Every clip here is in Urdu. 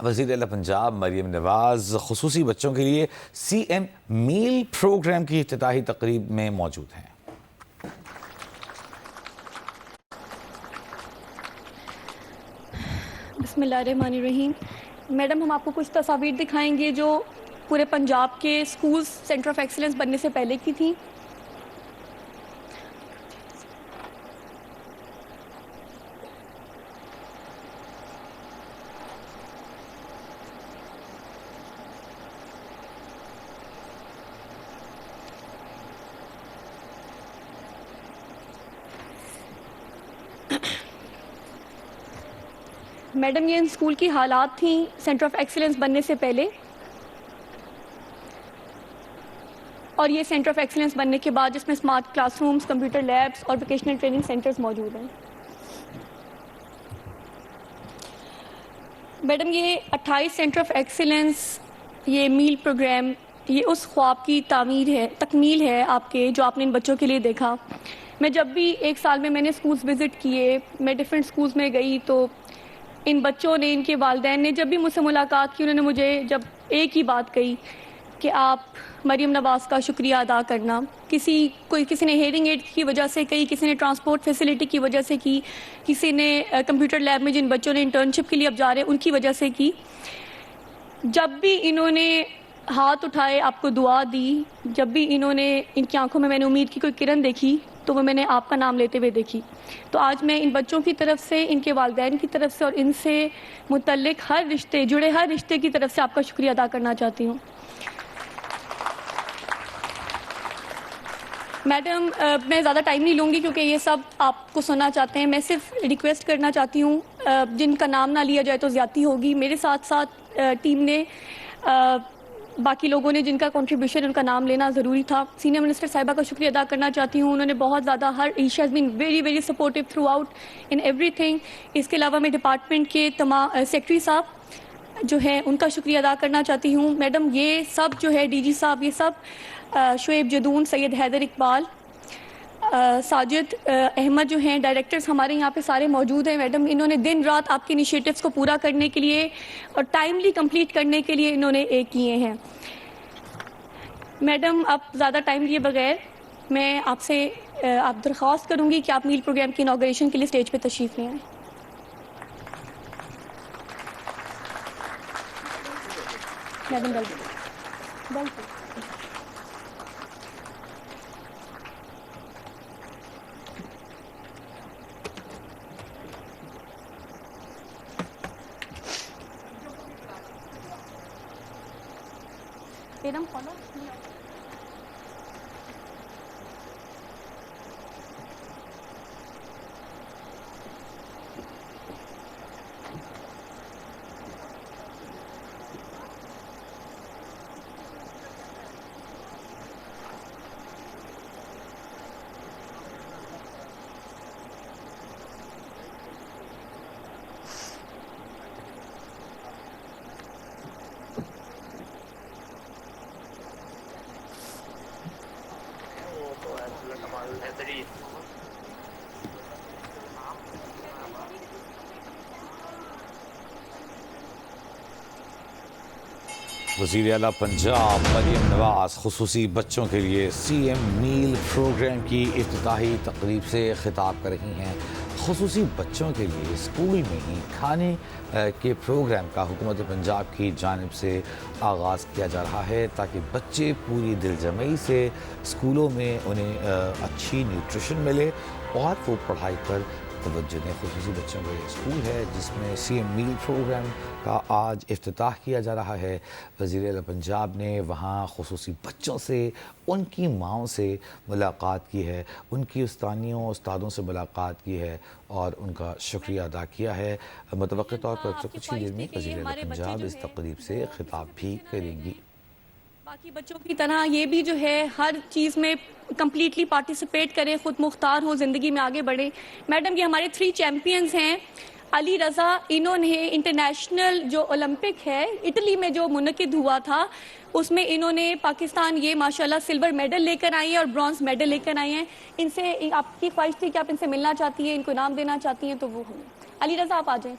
وزیر اعلیٰ پنجاب مریم نواز خصوصی بچوں کے لیے سی ایم میل پروگرام کی افتتاحی تقریب میں موجود ہیں۔ بسم اللہ الرحمن الرحیم۔ میڈم، ہم آپ کو کچھ تصاویر دکھائیں گے جو پورے پنجاب کے اسکولز سینٹر آف ایکسلنس بننے سے پہلے کی تھیں۔ میڈم، یہ اسکول کی حالات تھیں سینٹر آف ایکسلنس بننے سے پہلے، اور یہ سینٹر آف ایکسلنس بننے کے بعد جس میں smart class rooms, computer labs اور ووکیشنل ٹریننگ سینٹرز موجود ہیں۔ میڈم، یہ 28 سینٹر آف ایکسلنس، یہ میل پروگرام، یہ اس خواب کی تکمیل ہے آپ کے جو آپ نے ان بچوں کے لیے دیکھا۔ میں جب بھی ایک سال میں نے اسکولز وزٹ کیے، میں ڈفرینٹ اسکولز میں گئی، تو ان بچوں نے، ان کے والدین نے جب بھی مجھ سے ملاقات کی، انہوں نے مجھے جب ایک ہی بات کہی کہ آپ مریم نواز کا شکریہ ادا کرنا۔ کسی نے ہیئرنگ ایڈ کی وجہ سے کہی، کسی نے ٹرانسپورٹ فیسلٹی کی وجہ سے کی، کسی نے کمپیوٹر لیب میں جن بچوں نے انٹرنشپ کے لیے اب جا رہے ہیں ان کی وجہ سے کی۔ جب بھی انہوں نے ہاتھ اٹھائے، آپ کو دعا دی، جب بھی انہوں نے، ان کی آنکھوں میں نے امید کی کوئی کرن دیکھی، تو وہ میں نے آپ کا نام لیتے ہوئے دیکھی۔ تو آج میں ان بچوں کی طرف سے، ان کے والدین کی طرف سے اور ان سے متعلق جڑے ہر رشتے کی طرف سے آپ کا شکریہ ادا کرنا چاہتی ہوں۔ میڈم، میں زیادہ ٹائم نہیں لوں گی کیونکہ یہ سب آپ کو سننا چاہتے ہیں۔ میں صرف ریکویسٹ کرنا چاہتی ہوں، جن کا نام نہ لیا جائے تو زیادتی ہوگی۔ میرے ساتھ ساتھ ٹیم نے، باقی لوگوں نے جن کا کنٹریبیوشن، ان کا نام لینا ضروری تھا۔ سینئر منسٹر صاحبہ کا شکریہ ادا کرنا چاہتی ہوں، انہوں نے بہت زیادہ she has been very very supportive throughout in everything. اس کے علاوہ میں ڈپارٹمنٹ کے تمام سیکرٹری صاحب جو ہیں ان کا شکریہ ادا کرنا چاہتی ہوں۔ میڈم، یہ سب جو ہے ڈی جی صاحب، یہ سب شعیب جدون، سید حیدر اقبال، ساجد احمد جو ہیں ڈائریکٹرز ہمارے یہاں پہ سارے موجود ہیں۔ میڈم، انہوں نے دن رات آپ کے انیشیٹوز کو پورا کرنے کے لیے اور ٹائملی کمپلیٹ کرنے کے لیے انہوں نے کیے ہیں۔ میڈم، اب زیادہ ٹائم لیے بغیر میں آپ سے آپ درخواست کروں گی کہ آپ میل پروگرام کی انوگریشن کے لیے اسٹیج پہ تشریف لے آئیں۔ میڈم، بالکل میڈم فالو وزیر اعلیٰ پنجاب مریم نواز خصوصی بچوں کے لیے سی ایم میل پروگرام کی افتتاحی تقریب سے خطاب کر رہی ہیں۔ خصوصی بچوں کے لیے اسکول میں ہی کھانے کے پروگرام کا حکومت پنجاب کی جانب سے آغاز کیا جا رہا ہے تاکہ بچے پوری دل جمعی سے اسکولوں میں انہیں اچھی نیوٹریشن ملے اور وہ پڑھائی پر توجہ دیں۔ خصوصی بچوں کا یہ اسکول ہے جس میں سی ایم میل پروگرام کا آج افتتاح کیا جا رہا ہے۔ وزیر اعلیٰ پنجاب نے وہاں خصوصی بچوں سے، ان کی ماؤں سے ملاقات کی ہے، ان کی استادوں سے ملاقات کی ہے اور ان کا شکریہ ادا کیا ہے۔ متوقع طور پر کچھ ہی دیر میں وزیر اعلیٰ پنجاب اس تقریب سے خطاب بھی کریں گی۔ باقی بچوں کی طرح یہ بھی جو ہے ہر چیز میں کمپلیٹلی پارٹیسپیٹ کریں، خود مختار ہوں، زندگی میں آگے بڑھیں۔ میڈم، یہ ہمارے 3 چیمپئنز ہیں۔ علی رضا، انہوں نے انٹرنیشنل جو اولمپک ہے اٹلی میں جو منعقد ہوا تھا اس میں انہوں نے پاکستان یہ ماشاءاللہ سلور میڈل لے کر آئی ہیں اور برونز میڈل لے کر آئی ہیں۔ ان سے آپ کی خواہش تھی کہ آپ ان سے ملنا چاہتی ہیں، ان کو انعام دینا چاہتی ہیں، تو وہ ہوں۔ علی رضا، آپ آ جائیں۔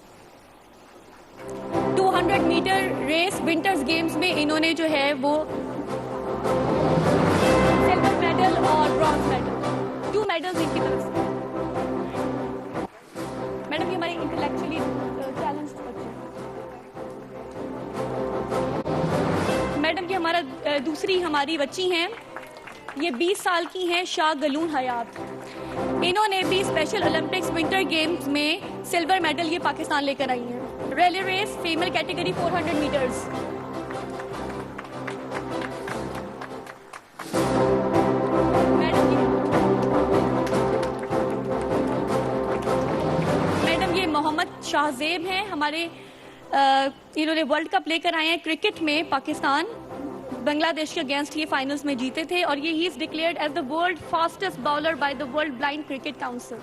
400 میٹر ریس ونٹرز گیمز میں انہوں نے جو ہے وہ سلور میڈل اور برانز میڈل 2 میڈلز ان کی طرف سے. میڈم یہ ہمارے انٹلیکچولی چیلنجڈ بچے ہیں. میڈم یہ دوسری ہماری بچی ہیں, یہ 20 سال کی ہیں, شاہ گلون حیات. انہوں نے بھی اسپیشل اولمپکس ونٹر گیمز میں سلور میڈل یہ پاکستان لے کر آئی ہیں. Relay race female category 400 metres. Madam یہ محمد شاہزیب ہیں ہمارے, انہوں نے ورلڈ کپ لے کر آئے ہیں کرکٹ میں. پاکستان بنگلہ دیش کے اگینسٹ یہ فائنلز میں جیتے تھے, اور یہ he is declared as the world fastest bowler by the world blind cricket council.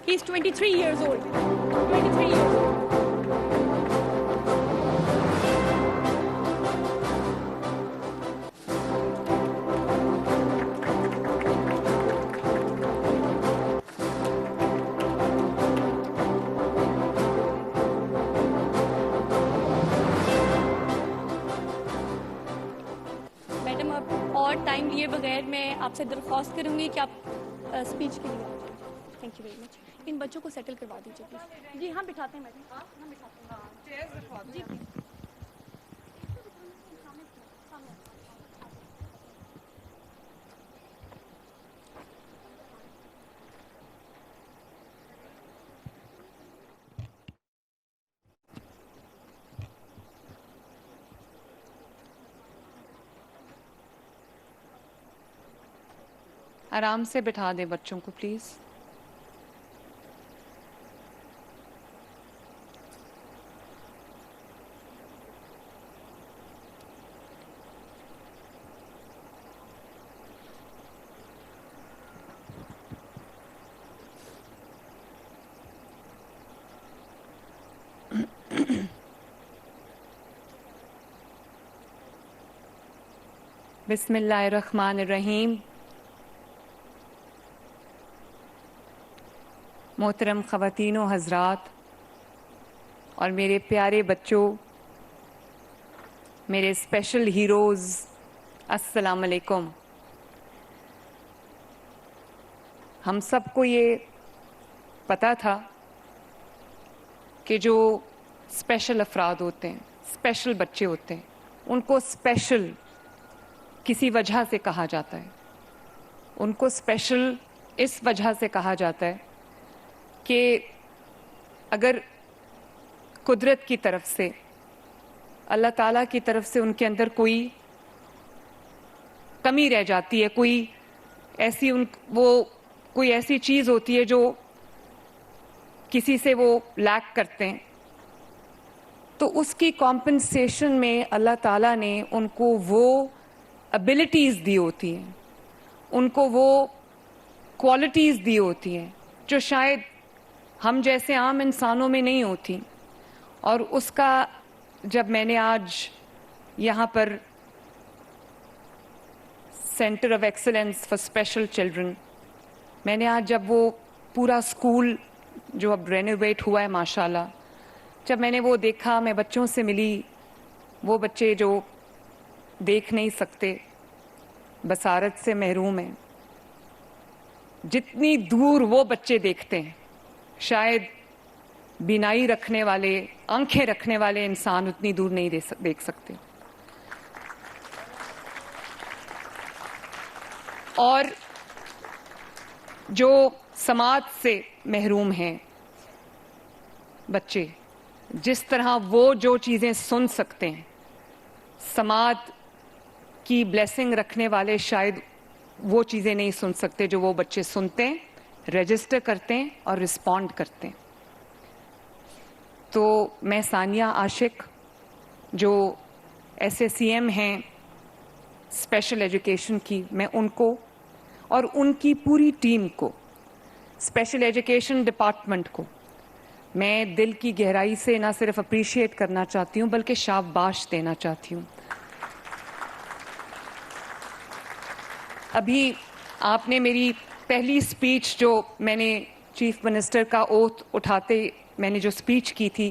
He is 23 years old. 23 years old. Madam اب اور ٹائم لیے بغیر میں آپ سے درخواست کروں گی کہ آپ اسپیچ کے لیے آ جائیں. Thank you very much. ان بچوں کو سیٹل کروا دیجیے پلیز. جی ہاں بٹھاتے ہیں میڈم, ہم بٹھاتے ہیں جی پلیز. آرام سے بٹھا دیں بچوں کو پلیز. بسم اللہ الرحمن الرحیم. محترم خواتین و حضرات اور میرے پیارے بچوں, میرے اسپیشل ہیروز, السلام علیکم. ہم سب کو یہ پتہ تھا کہ جو اسپیشل افراد ہوتے ہیں, اسپیشل بچے ہوتے ہیں, ان کو اسپیشل کسی وجہ سے کہا جاتا ہے. ان کو اسپیشل اس وجہ سے کہا جاتا ہے کہ اگر قدرت کی طرف سے, اللہ تعالیٰ کی طرف سے ان کے اندر کوئی کمی رہ جاتی ہے, کوئی ایسی چیز ہوتی ہے جو کسی سے وہ لیک کرتے ہیں, تو اس کی کمپنسیشن میں اللہ تعالیٰ نے ان کو وہ ابیلٹیز دی ہوتی ہیں, ان کو وہ کوالٹیز دی ہوتی ہیں جو شاید ہم جیسے عام انسانوں میں نہیں ہوتی. اور اس کا جب میں نے آج یہاں پر centre of excellence for special children, میں نے آج جب وہ پورا اسکول جو اب رینوویٹ ہوا ہے ماشاءاللہ, جب میں نے وہ دیکھا, میں بچوں سے ملی, وہ بچے جو دیکھ نہیں سکتے, بصارت سے محروم ہیں, جتنی دور وہ بچے دیکھتے ہیں شاید بینائی رکھنے والے, آنکھیں رکھنے والے انسان اتنی دور نہیں دیکھ سکتے. اور جو سماعت سے محروم ہیں بچے, جس طرح وہ جو چیزیں سن سکتے ہیں, سماعت کی بلیسنگ رکھنے والے شاید وہ چیزیں نہیں سن سکتے جو وہ بچے سنتے ہیں, رجسٹر کرتے ہیں اور رسپونڈ کرتے ہیں. تو میں ثانیہ عاشق جو SACM ہیں اسپیشل ایجوکیشن کی, میں ان کو اور ان کی پوری ٹیم کو, اسپیشل ایجوکیشن ڈپارٹمنٹ کو میں دل کی گہرائی سے نہ صرف اپریشیٹ کرنا چاہتی ہوں بلکہ شاباش دینا چاہتی ہوں. ابھی آپ نے میری پہلی اسپیچ جو میں نے چیف منسٹر کا اوتھ اٹھاتے میں نے جو اسپیچ کی تھی,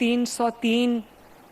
303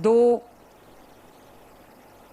2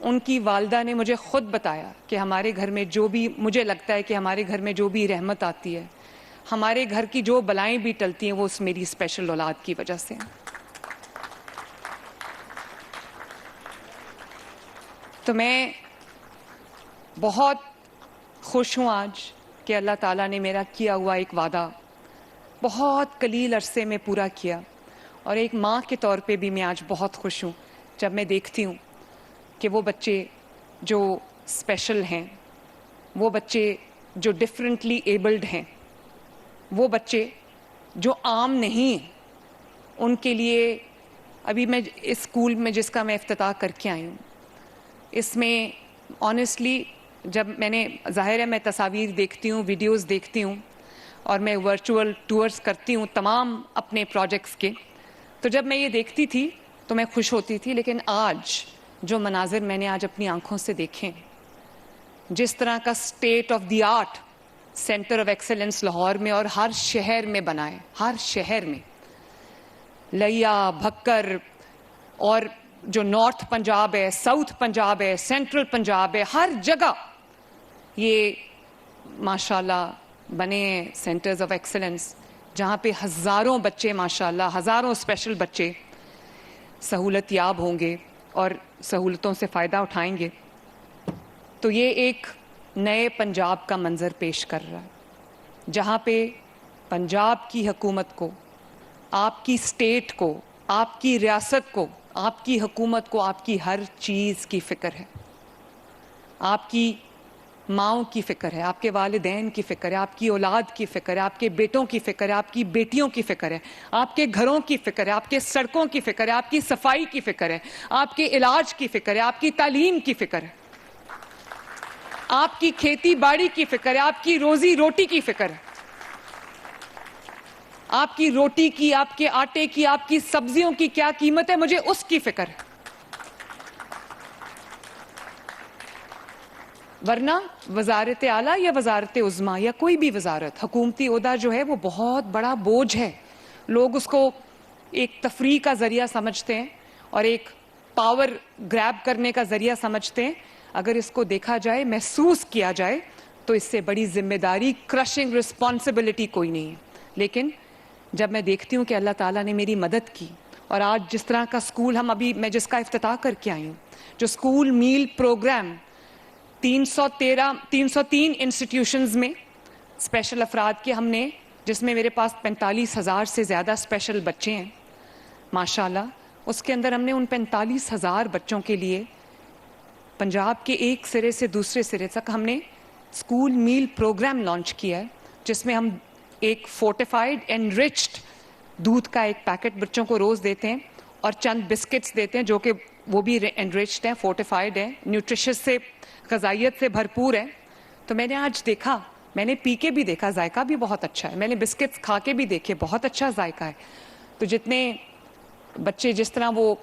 ان کی والدہ نے مجھے خود بتایا کہ ہمارے گھر میں جو بھی مجھے لگتا ہے کہ ہمارے گھر میں جو بھی رحمت آتی ہے, ہمارے گھر کی جو بلائیں بھی ٹلتی ہیں وہ اس میری اسپیشل اولاد کی وجہ سے ہیں. تو میں بہت خوش ہوں آج کہ اللہ تعالیٰ نے میرا کیا ہوا ایک وعدہ بہت قلیل عرصے میں پورا کیا, اور ایک ماں کے طور پہ بھی میں آج بہت خوش ہوں جب میں دیکھتی ہوں کہ وہ بچے جو اسپیشل ہیں, وہ بچے جو ڈفرینٹلی ایبلڈ ہیں, وہ بچے جو عام نہیں ہیں, ان کے لیے ابھی میں اس اسکول میں جس کا میں افتتاح کر کے آئی ہوں, اس میں آنیسٹلی جب میں نے, ظاہر ہے میں تصاویر دیکھتی ہوں, ویڈیوز دیکھتی ہوں, اور میں ورچوئل ٹورز کرتی ہوں تمام اپنے پروجیکٹس کے, تو جب میں یہ دیکھتی تھی تو میں خوش ہوتی تھی. لیکن آج جو مناظر میں نے آج اپنی آنکھوں سے دیکھے, جس طرح کا state of the art centre of excellence Lahore میں اور ہر شہر میں بنا ہے, ہر شہر میں, لیا, بھکر, اور جو نارتھ پنجاب ہے, ساؤتھ پنجاب ہے, سینٹرل پنجاب ہے, ہر جگہ یہ ماشاءاللہ بنے ہیں سینٹرز آف ایکسلنس, جہاں پہ ہزاروں بچے, ماشاءاللہ ہزاروں اسپیشل بچے سہولت یاب ہوں گے اور سہولتوں سے فائدہ اٹھائیں گے. تو یہ ایک نئے پنجاب کا منظر پیش کر رہا ہے, جہاں پہ پنجاب کی حکومت کو, آپ کی اسٹیٹ کو, آپ کی ریاست کو, آپ کی حکومت کو آپ کی ہر چیز کی فکر ہے. آپ کی ماؤں کی فکر ہے, آپ کے والدین کی فکر ہے, آپ کی اولاد کی فکر ہے, آپ کے بیٹوں کی فکر ہے, آپ کی بیٹیوں کی فکر ہے, آپ کے گھروں کی فکر ہے, آپ کے سڑکوں کی فکر ہے, آپ کی صفائی کی فکر ہے, آپ کے علاج کی فکر ہے, آپ کی تعلیم کی فکر ہے, آپ کی کھیتی باڑی کی فکر ہے, آپ کی روزی روٹی کی فکر ہے, آپ کی روٹی کی, آپ کے آٹے کی, آپ کی سبزیوں کی کیا قیمت ہے, مجھے اس کی فکر ہے. ورنہ وزارت اعلیٰ یا وزارت عظمیٰ یا کوئی بھی وزارت, حکومتی عہدہ جو ہے وہ بہت بڑا بوجھ ہے. لوگ اس کو ایک تفریح کا ذریعہ سمجھتے ہیں اور ایک پاور گریب کرنے کا ذریعہ سمجھتے ہیں. اگر اس کو دیکھا جائے, محسوس کیا جائے, تو اس سے بڑی ذمہ داری, کرشنگ رسپانسبلٹی کوئی نہیں ہے. لیکن جب میں دیکھتی ہوں کہ اللہ تعالیٰ نے میری مدد کی, اور آج جس طرح کا اسکول ہم ابھی میں جس کا افتتاح کر کے آئی ہوں, جو اسکول میل پروگرام 303 انسٹیٹیوشنز میں اسپیشل افراد کے ہم نے, جس میں میرے پاس 45,000 سے زیادہ اسپیشل بچے ہیں ماشاءاللہ, اس کے اندر ہم نے ان 45,000 بچوں کے لیے پنجاب کے ایک سرے سے دوسرے سرے تک ہم نے اسکول میل پروگرام لانچ کیا ہے, جس میں ہم ایک فورٹیفائڈ انریچڈ دودھ کا ایک پیکٹ بچوں کو روز دیتے ہیں, اور چند بسکٹس دیتے ہیں جو کہ وہ بھی انریچڈ ہیں, فورٹیفائڈ ہیں, نیوٹریشس سے, غذائیت سے بھرپور ہے. تو میں نے آج دیکھا, میں نے پی کے بھی دیکھا, ذائقہ بھی بہت اچھا ہے, میں نے بسکٹس کھا کے بھی دیکھے, بہت اچھا ذائقہ ہے. تو جتنے بچے جس طرح وہ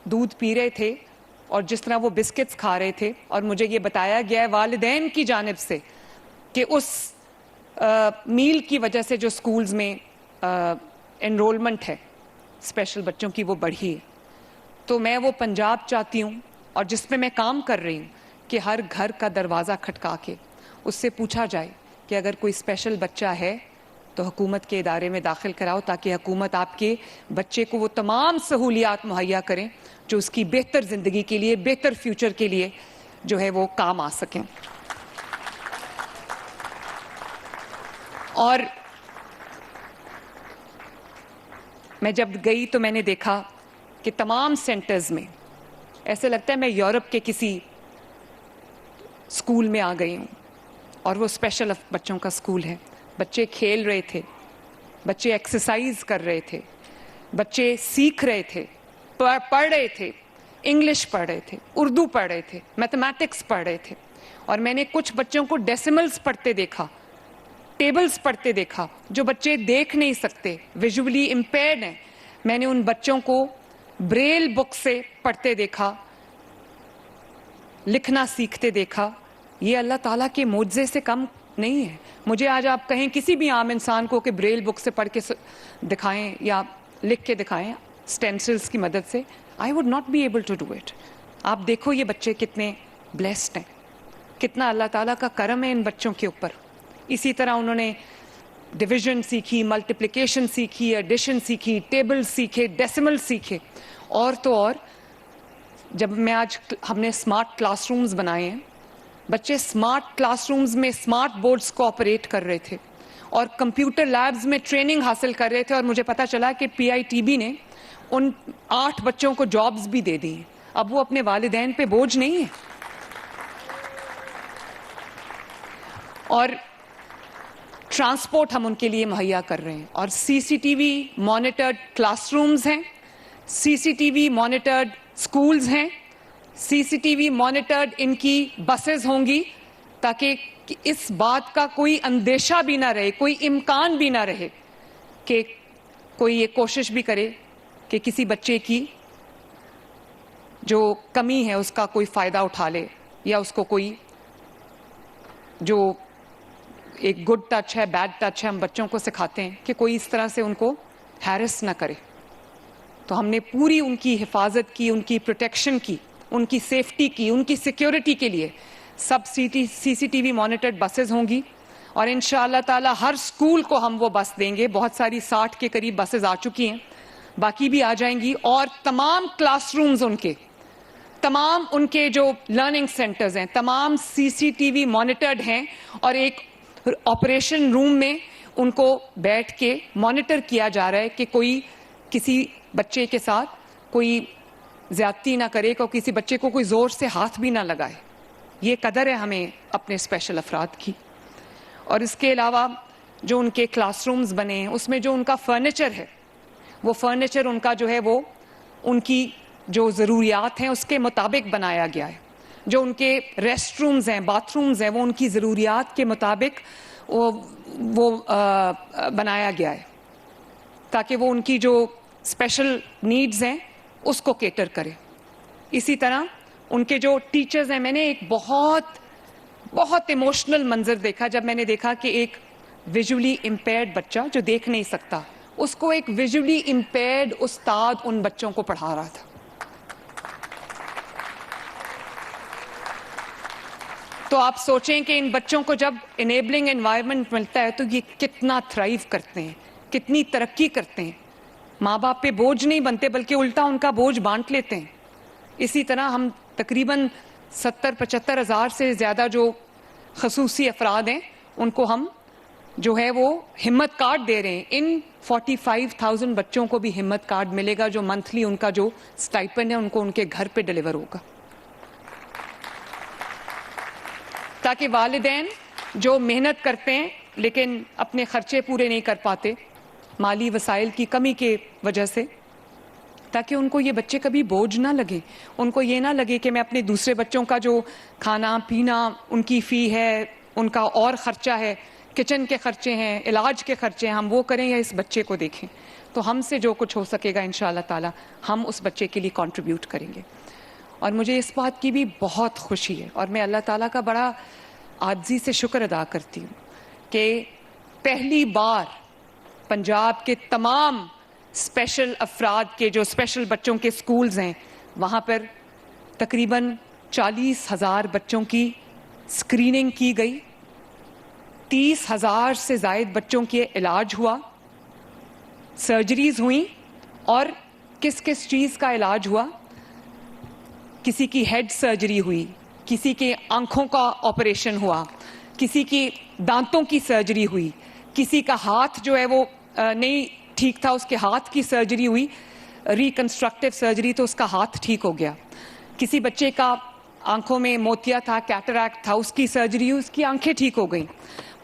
دودھ پی رہے تھے اور جس طرح وہ بسکٹس کھا رہے تھے, اور مجھے یہ بتایا گیا ہے والدین کی جانب سے کہ اس میل کی وجہ سے جو سکولز میں انرولمنٹ ہے اسپیشل بچوں کی وہ بڑھی ہے. تو میں وہ پنجاب چاہتی ہوں, اور جس پہ میں کام کر رہی ہوں, کہ ہر گھر کا دروازہ کھٹکا کے اس سے پوچھا جائے کہ اگر کوئی اسپیشل بچہ ہے تو حکومت کے ادارے میں داخل کراؤ, تاکہ حکومت آپ کے بچے کو وہ تمام سہولیات مہیا کریں جو اس کی بہتر زندگی کے لیے, بہتر فیوچر کے لیے جو ہے وہ کام آ سکیں. اور میں جب گئی تو میں نے دیکھا کہ تمام سینٹرز میں ایسے لگتا ہے میں یورپ کے کسی اسکول میں آ گئی ہوں, اور وہ اسپیشل بچوں کا اسکول ہے. بچے کھیل رہے تھے, بچے ایکسرسائز کر رہے تھے, بچے سیکھ رہے تھے, پڑھ رہے تھے, انگلش پڑھ رہے تھے, اردو پڑھ رہے تھے, میتھمیٹکس پڑھ رہے تھے. اور میں نے کچھ بچوں کو ڈیسیملز پڑھتے دیکھا, ٹیبلز پڑھتے دیکھا, جو بچے دیکھ نہیں سکتے, ویژولی امپیئرڈ ہیں. میں نے ان بچوں کو بریل بک سے پڑھتے دیکھا, لکھنا سیکھتے دیکھا. یہ اللہ تعالیٰ کے معجزے سے کم نہیں ہے. مجھے آج آپ کہیں کسی بھی عام انسان کو کہ بریل بک سے پڑھ کے دکھائیں یا لکھ کے دکھائیں اسٹینسلز کی مدد سے, I would not be able to do it. آپ دیکھو یہ بچے کتنے بلیسڈ ہیں, کتنا اللہ تعالیٰ کا کرم ہے ان بچوں کے اوپر. اسی طرح انہوں نے ڈویژن سیکھی, ملٹیپلیکیشن سیکھی, ایڈیشن سیکھی, ٹیبل سیکھے, ڈیسیمل سیکھے. اور تو اور جب ہم نے اسمارٹ کلاس رومز بنائے ہیں, بچے اسمارٹ کلاس رومز میں اسمارٹ بورڈز کو آپریٹ کر رہے تھے اور کمپیوٹر لیبز میں ٹریننگ حاصل کر رہے تھے. اور مجھے پتا چلا کہ PITB نے ان 8 بچوں کو جابز بھی دے دی ہیں. اب وہ اپنے والدین پہ بوجھ نہیں ہے. اور ٹرانسپورٹ ہم ان کے لیے مہیا کر رہے ہیں, اور CCTV مانیٹرڈ کلاس رومز ہیں, CCTV مانیٹرڈ سکولز ہیں, CCTV مانیٹرڈ ان کی بسز ہوں گی, تاکہ اس بات کا کوئی اندیشہ بھی نہ رہے, کوئی امکان بھی نہ رہے کہ کوئی یہ کوشش بھی کرے کہ کسی بچے کی جو کمی ہے اس کا کوئی فائدہ اٹھا لے, یا اس کو کوئی جو ایک گڈ ٹچ ہے, بیڈ ٹچ ہے, ہم بچوں کو سکھاتے ہیں کہ کوئی اس طرح سے ان کو ہیرس نہ کرے. تو ہم نے پوری ان کی حفاظت کی, ان کی پروٹیکشن کی, ان کی سیفٹی کی, ان کی سیکیورٹی کے لیے سب CCTV مانیٹرڈ بسز ہوں گی. اور انشاءاللہ تعالی ہر سکول کو ہم وہ بس دیں گے. بہت ساری 60 کے قریب بسز آ چکی ہیں, باقی بھی آ جائیں گی. اور تمام کلاس رومز تمام ان کے جو لرننگ سینٹرز ہیں, تمام CCTV مانیٹرڈ ہیں, اور ایک آپریشن روم میں ان کو بیٹھ کے مانیٹر کیا جا رہا ہے کہ کوئی کسی بچے کے ساتھ کوئی زیادتی نہ کرے, کسی بچے کو کوئی زور سے ہاتھ بھی نہ لگائے. یہ قدر ہے ہمیں اپنے اسپیشل افراد کی. اور اس کے علاوہ جو ان کے کلاس رومز بنے ہیں, اس میں جو ان کا فرنیچر ہے, وہ فرنیچر ان کا جو ہے وہ ان کی جو ضروریات ہیں اس کے مطابق بنایا گیا ہے. جو ان کے ریسٹ رومز ہیں, باتھ رومز ہیں, وہ ان کی ضروریات کے مطابق وہ بنایا گیا ہے, تاکہ وہ ان کی جو اسپیشل نیڈز ہیں اس کو کیٹر کرے. اسی طرح ان کے جو ٹیچرز ہیں, میں نے ایک بہت ایموشنل منظر دیکھا جب میں نے دیکھا کہ ایک ویژولی امپیئرڈ بچہ جو دیکھ نہیں سکتا, اس کو ایک ویژولی امپیئرڈ استاد ان بچوں کو پڑھا رہا تھا. تو آپ سوچیں کہ ان بچوں کو جب انیبلنگ انوائرمنٹ ملتا ہے تو یہ کتنا تھرائیو کرتے ہیں, کتنی ترقی کرتے ہیں. ماں باپ پہ بوجھ نہیں بنتے, بلکہ الٹا ان کا بوجھ بانٹ لیتے ہیں. اسی طرح ہم تقریباً 70-75 ہزار سے زیادہ جو خصوصی افراد ہیں, ان کو ہم جو ہے وہ ہمت کارڈ دے رہے ہیں. ان 45,000 بچوں کو بھی ہمت کارڈ ملے گا, جو منتھلی ان کا جو سٹائپنڈ ہے ان کو ان کے گھر پہ ڈیلیور ہوگا, تاکہ والدین جو محنت کرتے ہیں لیکن اپنے خرچے پورے نہیں کر پاتے مالی وسائل کی کمی کے وجہ سے, تاکہ ان کو یہ بچے کبھی بوجھ نہ لگے. ان کو یہ نہ لگے کہ میں اپنے دوسرے بچوں کا جو کھانا پینا, ان کی فی ہے, ان کا اور خرچہ ہے, کچن کے خرچے ہیں, علاج کے خرچے ہیں, ہم وہ کریں یا اس بچے کو دیکھیں. تو ہم سے جو کچھ ہو سکے گا انشاءاللہ تعالی ہم اس بچے کے لیے کنٹریبیوٹ کریں گے. اور مجھے اس بات کی بھی بہت خوشی ہے, اور میں اللہ تعالیٰ کا بڑا عاجزی سے شکر ادا کرتی ہوں کہ پہلی بار پنجاب کے تمام اسپیشل افراد کے جو اسپیشل بچوں کے سکولز ہیں, وہاں پر تقریباً 40,000 بچوں کی اسکریننگ کی گئی, 30,000 سے زائد بچوں کے علاج ہوا, سرجریز ہوئیں. اور کس کس چیز کا علاج ہوا؟ کسی کی ہیڈ سرجری ہوئی, کسی کے آنکھوں کا آپریشن ہوا, کسی کی دانتوں کی سرجری ہوئی, کسی کا ہاتھ جو ہے وہ نہیں ٹھیک تھا, اس کے ہاتھ کی سرجری ہوئی, ریکنسٹرکٹیو سرجری, تو اس کا ہاتھ ٹھیک ہو گیا. کسی بچے کا آنکھوں میں موتیا تھا, کیٹریکٹ تھا, اس کی سرجری ہوئی, اس کی آنکھیں ٹھیک ہو گئیں.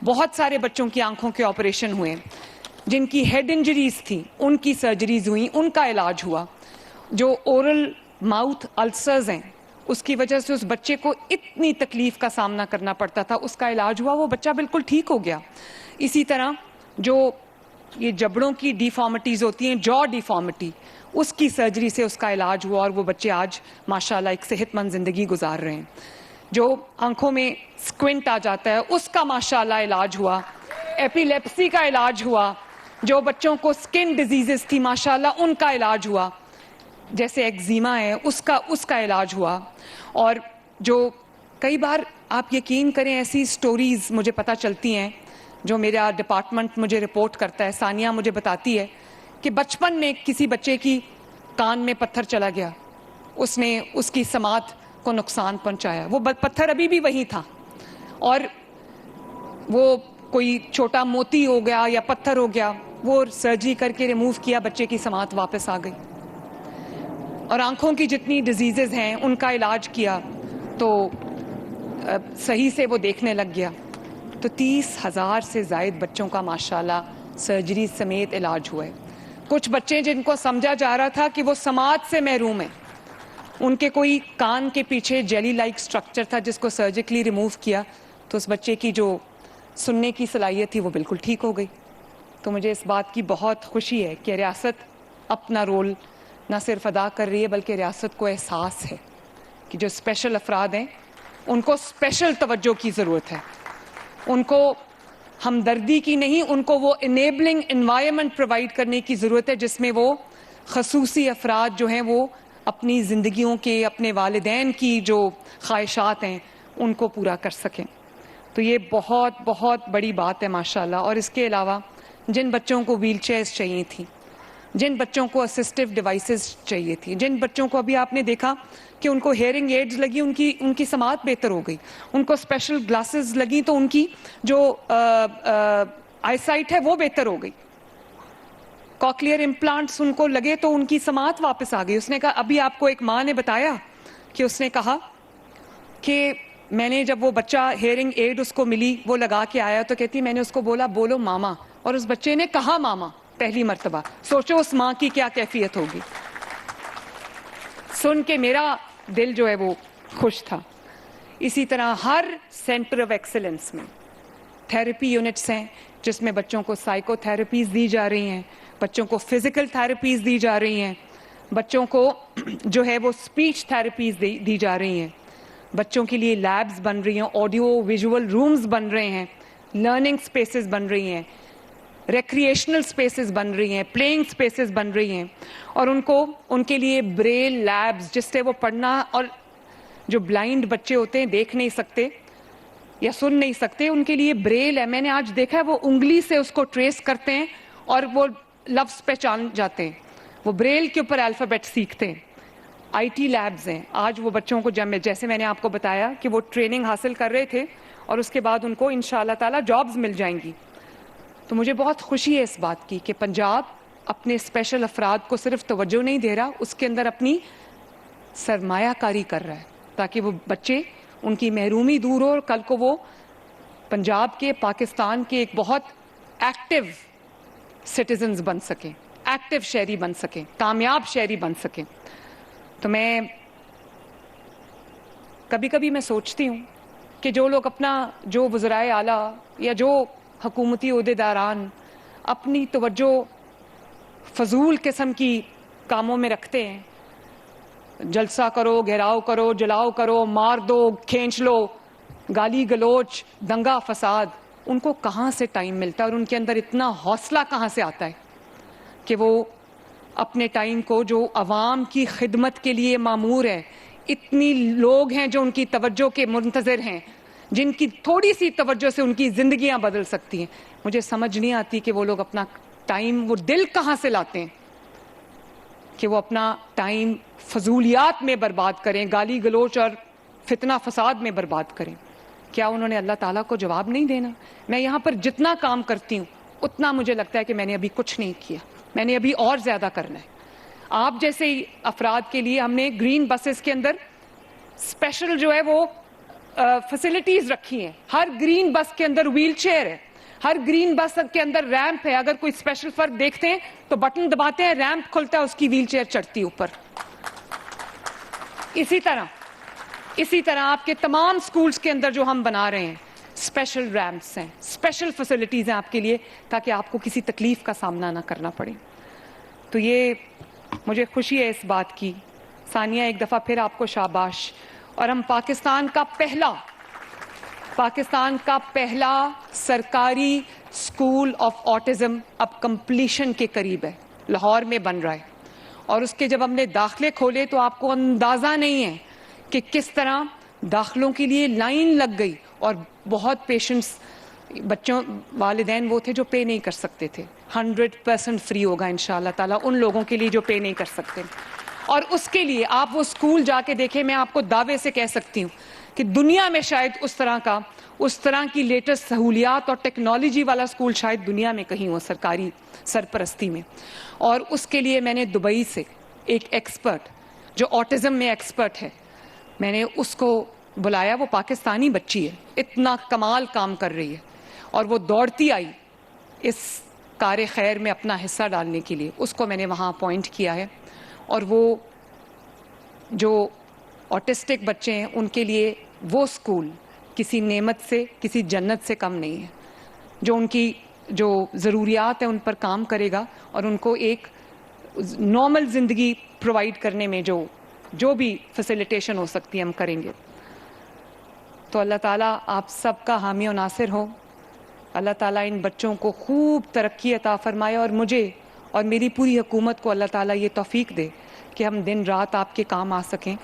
بہت سارے بچوں کی آنکھوں کے آپریشن ہوئے. جن کی ہیڈ انجریز تھیں ان کی سرجریز ہوئیں, ان کا علاج ہوا. جو اورل ماؤتھ السرز ہیں, اس کی وجہ سے اس بچے کو اتنی تکلیف کا سامنا کرنا پڑتا تھا, اس کا علاج ہوا, وہ بچہ بالکل ٹھیک ہو گیا. اسی طرح جو یہ جبڑوں کی ڈیفارمٹیز ہوتی ہیں, جو ڈیفارمٹی, اس کی سرجری سے اس کا علاج ہوا, اور وہ بچے آج ماشاءاللہ ایک صحت مند زندگی گزار رہے ہیں. جو آنکھوں میں سکوینٹ آ جاتا ہے, اس کا ماشاءاللہ علاج ہوا. ایپیلیپسی کا علاج ہوا. جو بچوں کو سکن ڈیزیزز تھی ماشاءاللہ ان کا علاج ہوا. جیسے ایکزیما ہے اس کا علاج ہوا. اور جو کئی بار آپ یقین کریں ایسی سٹوریز مجھے پتہ چلتی ہیں جو میرا ڈپارٹمنٹ مجھے رپورٹ کرتا ہے. ثانیہ مجھے بتاتی ہے کہ بچپن میں کسی بچے کی کان میں پتھر چلا گیا, اس نے اس کی سماعت کو نقصان پہنچایا. وہ پتھر ابھی بھی وہیں تھا اور وہ کوئی چھوٹا موتی ہو گیا یا پتھر ہو گیا, وہ سرجری کر کے ریموو کیا, بچے کی سماعت واپس آ گئی. اور آنکھوں کی جتنی ڈیزیزز ہیں ان کا علاج کیا تو صحیح سے وہ دیکھنے لگ گیا. تو 30,000 سے زائد بچوں کا ماشاءاللہ سرجری سمیت علاج ہوا ہے. کچھ بچے جن کو سمجھا جا رہا تھا کہ وہ سماعت سے محروم ہیں, ان کے کوئی کان کے پیچھے جیلی لائک سٹرکچر تھا جس کو سرجیکلی ریموو کیا تو اس بچے کی جو سننے کی صلاحیت تھی وہ بالکل ٹھیک ہو گئی. تو مجھے اس بات کی بہت خوشی ہے کہ ریاست اپنا رول نہ صرف ادا کر رہی ہے بلکہ ریاست کو احساس ہے کہ جو اسپیشل افراد ہیں ان کو اسپیشل توجہ کی ضرورت ہے. ان کو ہمدردی کی نہیں, ان کو وہ انیبلنگ انوائرمنٹ پرووائڈ کرنے کی ضرورت ہے جس میں وہ خصوصی افراد جو ہیں وہ اپنی زندگیوں کے, اپنے والدین کی جو خواہشات ہیں ان کو پورا کر سکیں. تو یہ بہت بہت بڑی بات ہے ماشاءاللہ. اور اس کے علاوہ جن بچوں کو ویل چیئرز چاہیے تھی, جن بچوں کو اسسٹیو ڈیوائسز چاہیے تھی, جن بچوں کو ابھی آپ نے دیکھا کہ ان کو ہیئرنگ ایڈز لگی, ان کی سماعت بہتر ہو گئی, ان کو اسپیشل گلاسز لگی تو ان کی جو آئی سائٹ ہے وہ بہتر ہو گئی. کوکلیئر امپلانٹس ان کو لگے تو ان کی سماعت واپس آ گئی. اس نے کہا, ابھی آپ کو ایک ماں نے بتایا کہ اس نے کہا کہ میں نے جب وہ بچہ ہیئرنگ ایڈ اس کو ملی وہ لگا کے آیا تو کہتی میں نے اس کو بولا بولو ماما, اور اس بچے نے کہا ماما پہلی مرتبہ. سوچو اس ماں کی کیا کیفیت ہوگی. سن کے میرا دل جو ہے وہ خوش تھا. اسی طرح ہر سینٹر آف ایکسلنس میں تھیراپی یونٹس ہیں جس میں بچوں کو سائیکو تھیراپیز دی جا رہی ہیں, بچوں کو فزیکل تھیراپیز دی جا رہی ہیں, بچوں کو جو ہے وہ اسپیچ تھیراپیز دی جا رہی ہیں, بچوں کے لیے لیبز بن رہی ہیں, آڈیو ویژول رومز بن رہے ہیں, لرننگ اسپیسز بن رہی ہیں, ریکریشنل اسپیسز بن رہی ہیں, پلینگ اسپیسز بن رہی ہیں. اور ان کے لیے بریل لیبز جس سے وہ پڑھنا, اور جو بلائنڈ بچے ہوتے ہیں دیکھ نہیں سکتے یا سن نہیں سکتے ان کے لیے بریل ہے. میں نے آج دیکھا ہے وہ انگلی سے اس کو ٹریس کرتے ہیں اور وہ لفظ پہچان جاتے ہیں, وہ بریل کے اوپر الفابیٹ سیکھتے ہیں. آئی ٹی لیبز ہیں. آج وہ بچوں کو جیسے میں نے آپ کو بتایا کہ وہ ٹریننگ حاصل کر رہے تھے اور اس کے بعد ان کو انشاءاللہ تعالی جابز مل جائیں گی. تو مجھے بہت خوشی ہے اس بات کی کہ پنجاب اپنے اسپیشل افراد کو صرف توجہ نہیں دے رہا, اس کے اندر اپنی سرمایہ کاری کر رہا ہے تاکہ وہ بچے ان کی محرومی دور ہو اور کل کو وہ پنجاب کے, پاکستان کے ایک بہت ایکٹیو سٹیزنز بن سکیں, ایکٹیو شہری بن سکیں, کامیاب شہری بن سکیں. تو میں کبھی کبھی میں سوچتی ہوں کہ جو لوگ اپنا, جو وزرائے اعلیٰ یا جو حکومتی عہدیداران اپنی توجہ فضول قسم کی کاموں میں رکھتے ہیں, جلسہ کرو, گھیراؤ کرو, جلاؤ کرو, مار دو, کھینچ لو, گالی گلوچ, دنگا فساد, ان کو کہاں سے ٹائم ملتا ہے اور ان کے اندر اتنا حوصلہ کہاں سے آتا ہے کہ وہ اپنے ٹائم کو جو عوام کی خدمت کے لیے مامور ہے, اتنی لوگ ہیں جو ان کی توجہ کے منتظر ہیں, جن کی تھوڑی سی توجہ سے ان کی زندگیاں بدل سکتی ہیں. مجھے سمجھ نہیں آتی کہ وہ لوگ اپنا ٹائم, وہ دل کہاں سے لاتے ہیں کہ وہ اپنا ٹائم فضولیات میں برباد کریں, گالی گلوچ اور فتنہ فساد میں برباد کریں. کیا انہوں نے اللہ تعالیٰ کو جواب نہیں دینا؟ میں یہاں پر جتنا کام کرتی ہوں اتنا مجھے لگتا ہے کہ میں نے ابھی کچھ نہیں کیا, میں نے ابھی اور زیادہ کرنا ہے. آپ جیسے افراد کے لیے ہم نے گرین بسز کے اندر اسپیشل جو ہے وہ فیسلٹیز رکھی ہیں. ہر گرین بس کے اندر ویل چیئر ہے, ہر گرین بس کے اندر ریمپ ہے. اگر کوئی اسپیشل فرد دیکھتے ہیں تو بٹن دباتے ہیں, ریمپ کھلتا ہے, اس کی ویل چیئر چڑھتی اوپر. اسی طرح آپ کے تمام سکولز کے اندر جو ہم بنا رہے ہیں اسپیشل ریمپس ہیں, اسپیشل فیسلٹیز ہیں آپ کے لیے تاکہ آپ کو کسی تکلیف کا سامنا نہ کرنا پڑے. تو یہ مجھے خوشی ہے اس بات کی. ثانیہ, ایک دفعہ پھر آپ کو شاباش. اور ہم پاکستان کا پہلا سرکاری اسکول آف آٹزم اب کمپلیشن کے قریب ہے, لاہور میں بن رہا ہے. اور اس کے جب ہم نے داخلے کھولے تو آپ کو اندازہ نہیں ہے کہ کس طرح داخلوں کے لیے لائن لگ گئی, اور بہت پیشنٹس بچوں والدین وہ تھے جو پے نہیں کر سکتے تھے. 100% فری ہوگا انشاءاللہ تعالیٰ ان لوگوں کے لیے جو پے نہیں کر سکتے. اور اس کے لیے آپ وہ اسکول جا کے دیکھیں, میں آپ کو دعوے سے کہہ سکتی ہوں کہ دنیا میں شاید اس طرح کی لیٹسٹ سہولیات اور ٹیکنالوجی والا اسکول شاید دنیا میں کہیں ہو سرکاری سرپرستی میں. اور اس کے لیے میں نے دبئی سے ایک ایکسپرٹ جو آٹزم میں ایکسپرٹ ہے, میں نے اس کو بلایا. وہ پاکستانی بچی ہے, اتنا کمال کام کر رہی ہے, اور وہ دوڑتی آئی اس کار خیر میں اپنا حصہ ڈالنے کے لیے. اس کو میں نے وہاں اپوائنٹ کیا ہے. اور وہ جو آٹسٹک بچے ہیں ان کے لیے وہ اسکول کسی نعمت سے, کسی جنت سے کم نہیں ہے, جو ان کی جو ضروریات ہیں ان پر کام کرے گا اور ان کو ایک نارمل زندگی پرووائڈ کرنے میں جو بھی فیسیلیٹیشن ہو سکتی ہے ہم کریں گے. تو اللہ تعالیٰ آپ سب کا حامی و ناصر ہو. اللہ تعالیٰ ان بچوں کو خوب ترقی عطا فرمائے, اور مجھے اور میری پوری حکومت کو اللہ تعالیٰ یہ توفیق دے کہ ہم دن رات آپ کے کام آ سکیں,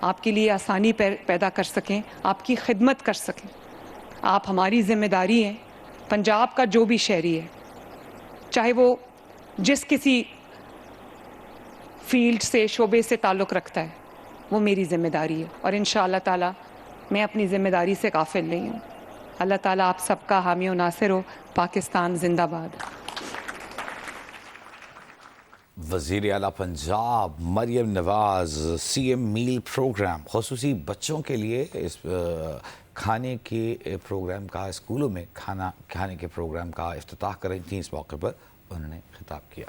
آپ کے لیے آسانی پیدا کر سکیں, آپ کی خدمت کر سکیں. آپ ہماری ذمہ داری ہیں. پنجاب کا جو بھی شہری ہے, چاہے وہ جس کسی فیلڈ سے, شعبے سے تعلق رکھتا ہے, وہ میری ذمہ داری ہے, اور انشاءاللہ تعالیٰ میں اپنی ذمہ داری سے غافل نہیں ہوں. اللہ تعالیٰ آپ سب کا حامی و ناصر ہو. پاکستان زندہ باد. وزیر اعلیٰ پنجاب مریم نواز سی ایم میل پروگرام خصوصی بچوں کے لیے اس کھانے کے پروگرام کا, اسکولوں میں کھانا کھانے کے پروگرام کا افتتاح کر رہی تھیں. اس موقع پر انہوں نے خطاب کیا.